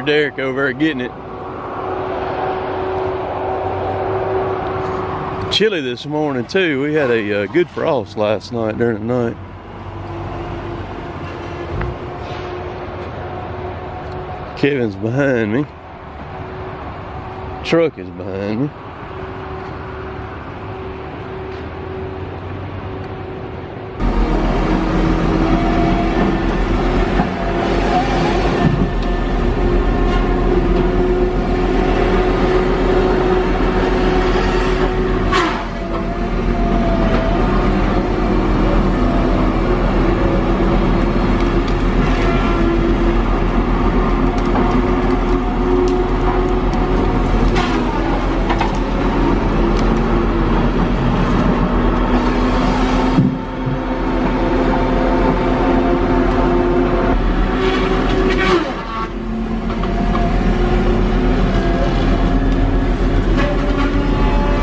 There's Derek over there getting it. Chilly this morning too. We had a good frost last night during the night. Kevin's behind me. Truck is behind me.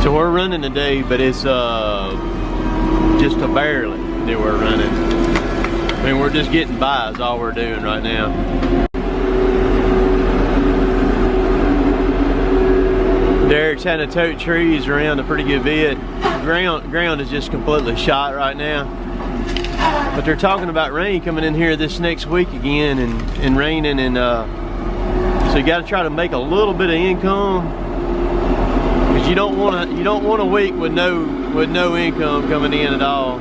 So we're running today, but it's just a barely that we're running. I mean, we're just getting by is all we're doing right now. Derek's had to tote trees around a pretty good bit. The ground is just completely shot right now. But they're talking about rain coming in here this next week again, and raining, and so you got to try to make a little bit of income. You don't want a week with no income coming in at all.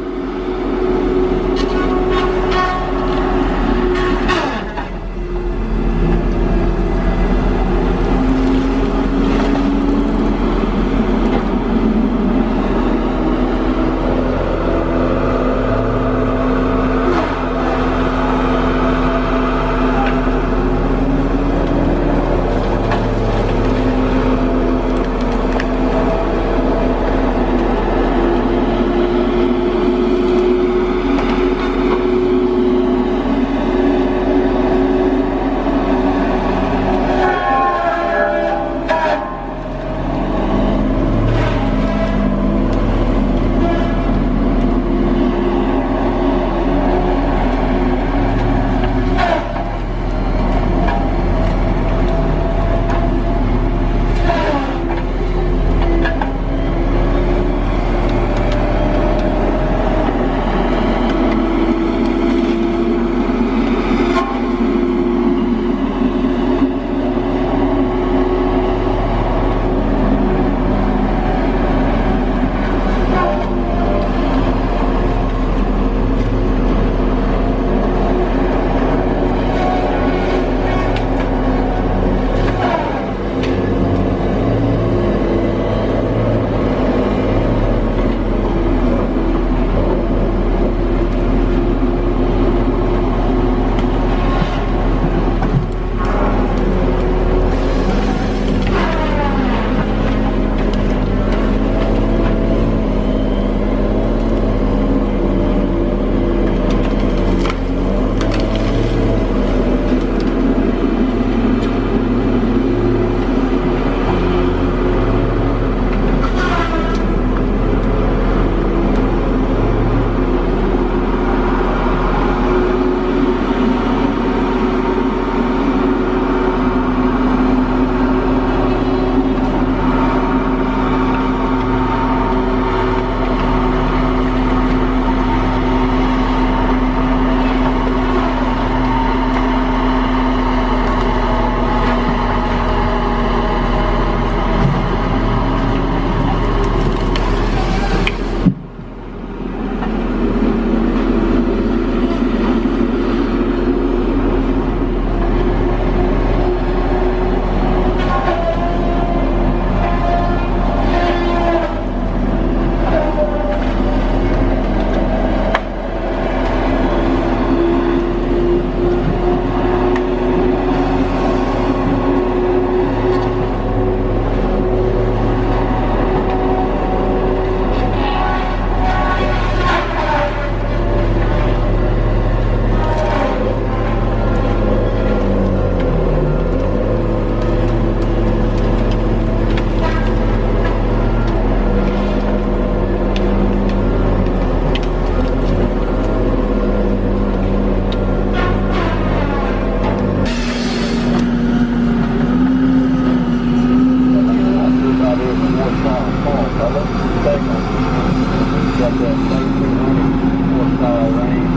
got that 1,300 horsepower range.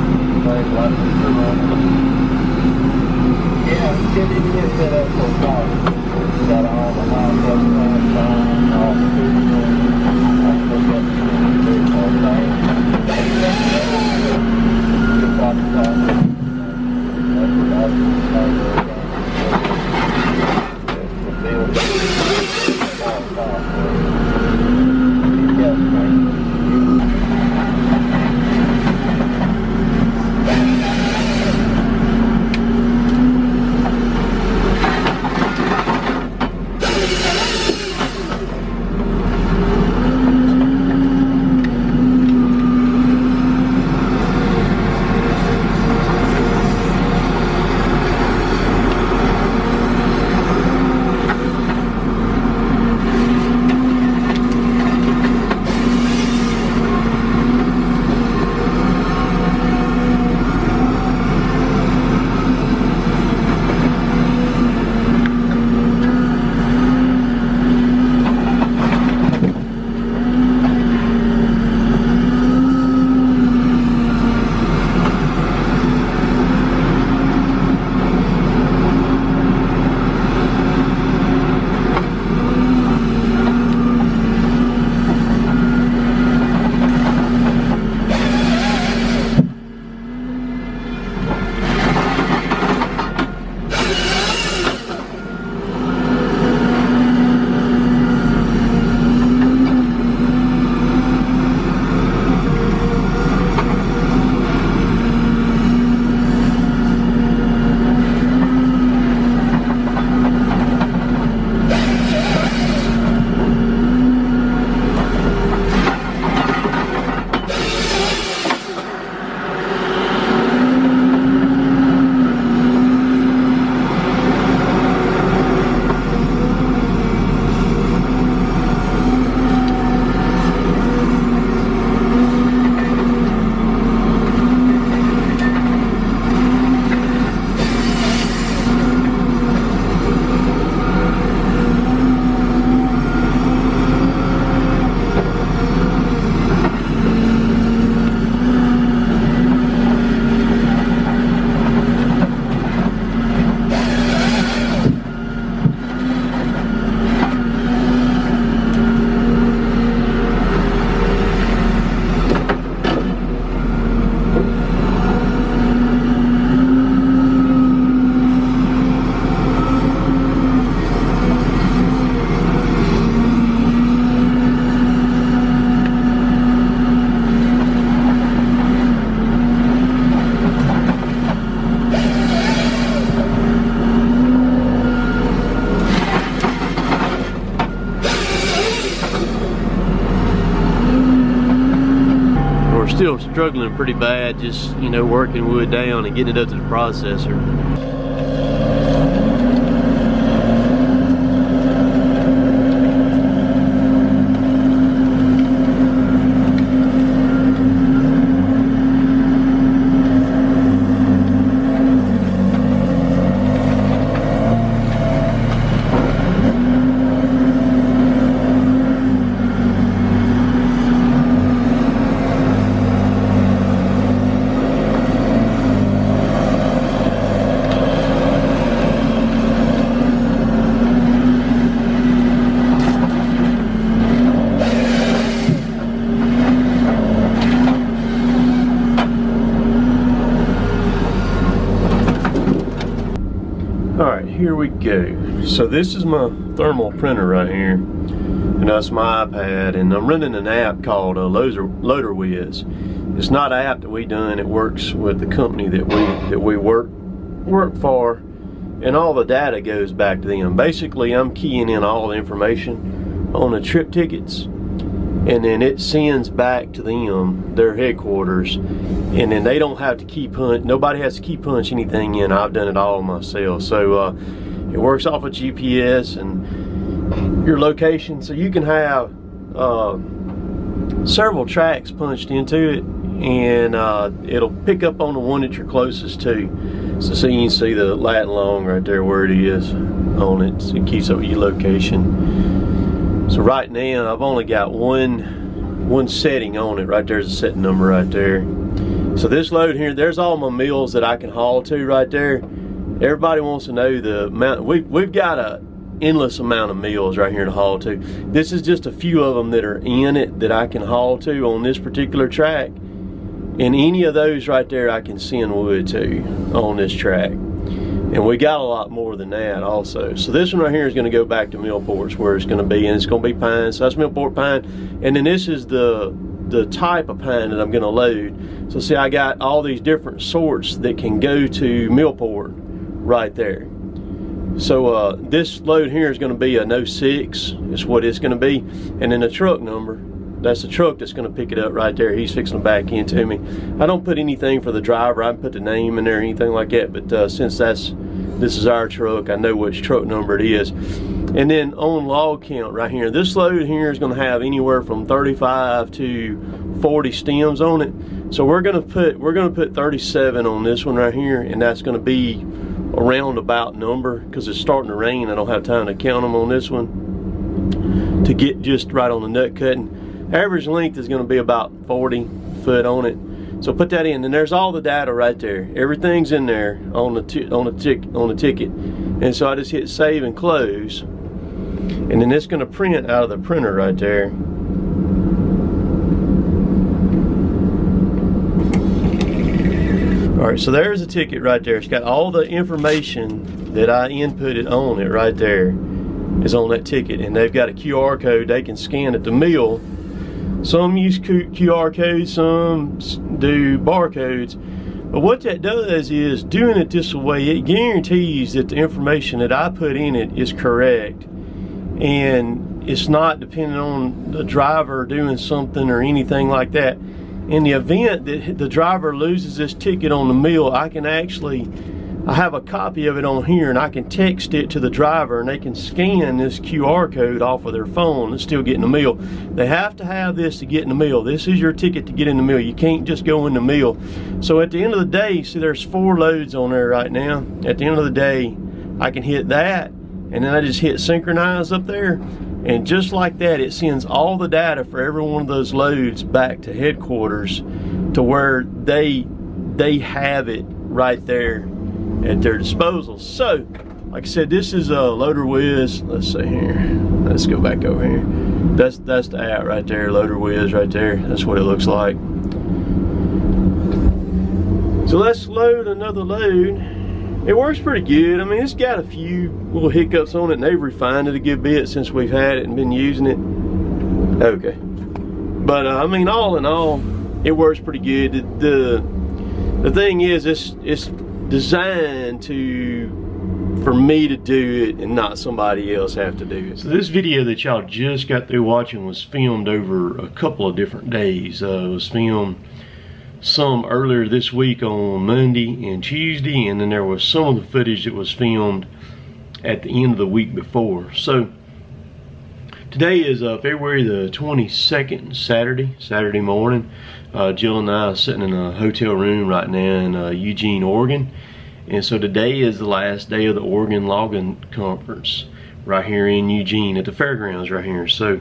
Yeah, get it set up for a car. Got all the high plus lamps on, all the food. I still got the big horsepower. Just like the top. That's what I was still struggling pretty bad, just, you know, working wood down and getting it up to the processor. Alright, here we go. So this is my thermal printer right here, and that's my iPad, and I'm running an app called Loader Wiz. It's not an app that we done, it works with the company that we work for, and all the data goes back to them. Basically, I'm keying in all the information on the trip tickets, and then it sends back to them, their headquarters, and then they don't have to key punch, nobody has to key punch anything in. I've done it all myself. So it works off of GPS and your location, so you can have several tracks punched into it, and it'll pick up on the one that you're closest to. So you can see the lat and long right there where it is on it, so it keeps up with your location. So right now I've only got one one setting on it. Right there's a setting number right there. So this load here, there's all my mills that I can haul to right there. Everybody wants to know the amount. We've got a endless amount of mills right here to haul to. This is just a few of them that are in it that I can haul to on this particular track. And any of those right there I can send wood to on this track. And we got a lot more than that also. So this one right here is going to go back to Millport's where it's going to be, and it's going to be pine. So that's Millport pine. And then this is the type of pine that I'm going to load. So see, I got all these different sorts that can go to Millport right there. So this load here is going to be a 06 is what it's going to be. And then the truck number, that's the truck that's going to pick it up right there. He's fixing to back into me. I don't put anything for the driver. I don't put the name in there or anything like that. But since this is our truck, I know which truck number it is. And then on log count right here, this load here is going to have anywhere from 35 to 40 stems on it. So we're going to put 37 on this one right here, and that's going to be a roundabout number because it's starting to rain. I don't have time to count them on this one to get just right on the nut cutting. Average length is going to be about 40 foot on it. So put that in, and there's all the data right there. Everything's in there on the ticket. And so I just hit save and close, and then it's going to print out of the printer right there. All right, so there's the ticket right there. It's got all the information that I inputted on it right there is on that ticket, and they've got a QR code they can scan at the mill. Some use QR codes, some do barcodes. But what that does is, doing it this way, it guarantees that the information that I put in it is correct. And it's not dependent on the driver doing something or anything like that. In the event that the driver loses this ticket on the mill, I have a copy of it on here, and I can text it to the driver, and they can scan this QR code off of their phone and still get in the mill. They have to have this to get in the mill. This is your ticket to get in the mill. You can't just go in the mill. So at the end of the day, see, there's 4 loads on there right now. At the end of the day, I can hit that, and then I just hit synchronize up there, and just like that, it sends all the data for every one of those loads back to headquarters to where they have it right there at their disposal. So, like I said, this is a Loader Whiz. Let's see here. Let's go back over here. That's the app right there, Loader Whiz right there. That's what it looks like. So let's load another load. It works pretty good. I mean, it's got a few little hiccups on it, and they've refined it a good bit since we've had it and been using it. Okay. But I mean, all in all, it works pretty good. The thing is, it's designed for me to do it and not somebody else have to do it. So this video that y'all just got through watching was filmed over a couple of different days. It was filmed some earlier this week on Monday and Tuesday, and then there was some of the footage that was filmed at the end of the week before. So today is February the 22nd, Saturday morning. Jill and I are sitting in a hotel room right now in Eugene, Oregon. And so today is the last day of the Oregon Logging Conference right here in Eugene at the fairgrounds right here. So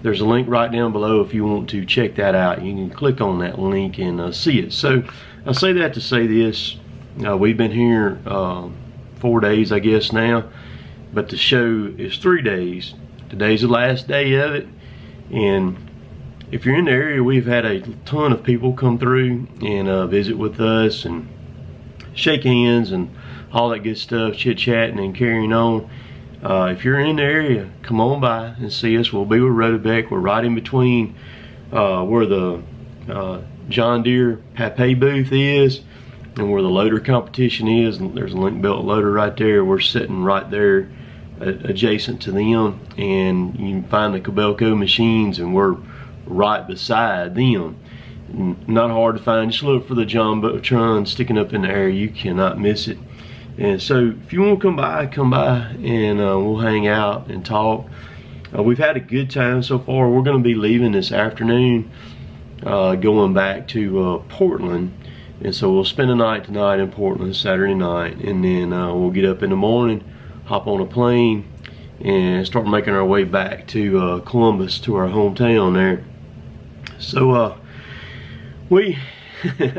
there's a link right down below if you want to check that out. You can click on that link and see it. So I say that to say this. We've been here 4 days, I guess, now. But the show is 3 days. Today's the last day of it. And if you're in the area, we've had a ton of people come through and visit with us and shake hands and all that good stuff, chit-chatting and carrying on. If you're in the area, come on by and see us. We'll be with Rotobeck. We're right in between where the John Deere Pape booth is and where the loader competition is. And there's a link belt loader right there. We're sitting right there adjacent to them, and you can find the Cabelco machines, and we're right beside them. Not hard to find. Just look for the Jumbotron sticking up in the air. You cannot miss it. And so if you want to come by, and we'll hang out and talk. We've had a good time so far. We're going to be leaving this afternoon, going back to Portland. And so we'll spend the night tonight in Portland, Saturday night, and then we'll get up in the morning, hop on a plane, and start making our way back to Columbus, to our hometown there. So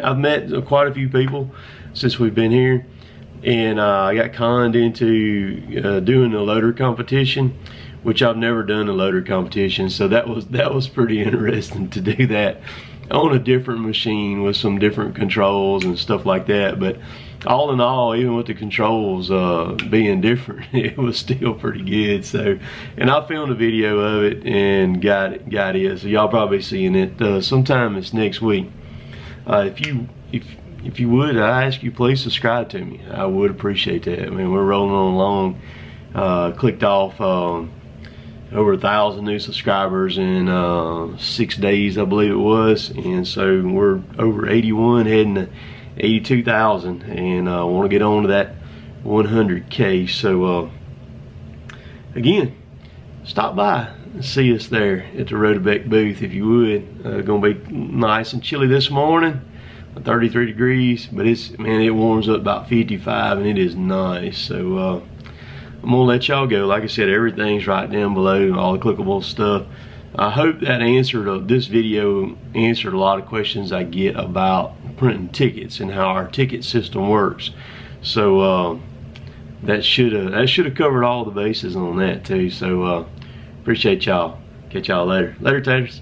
I've met quite a few people since we've been here, and I got conned into doing a loader competition, which I've never done a loader competition. So that was pretty interesting to do that on a different machine with some different controls and stuff like that. But all in all, even with the controls being different, it was still pretty good. So, and I filmed a video of it and got it. So y'all probably seeing it sometime this next week. If you would, I ask you please subscribe to me. I would appreciate that. I mean, we're rolling on along. Clicked off over 1,000 new subscribers in 6 days, I believe it was, and so we're over 81, heading to 82,000, and I want to get on to that 100K. So again, stop by and see us there at the Rotobeck booth if you would. Gonna be nice and chilly this morning, 33 degrees, but it warms up about 55, and it is nice. So I'm gonna let y'all go. Like I said, everything's right down below, all the clickable stuff. I hope that this video answered a lot of questions I get about printing tickets and how our ticket system works. So that should have covered all the bases on that too. So appreciate y'all. Catch y'all later. Later, taters.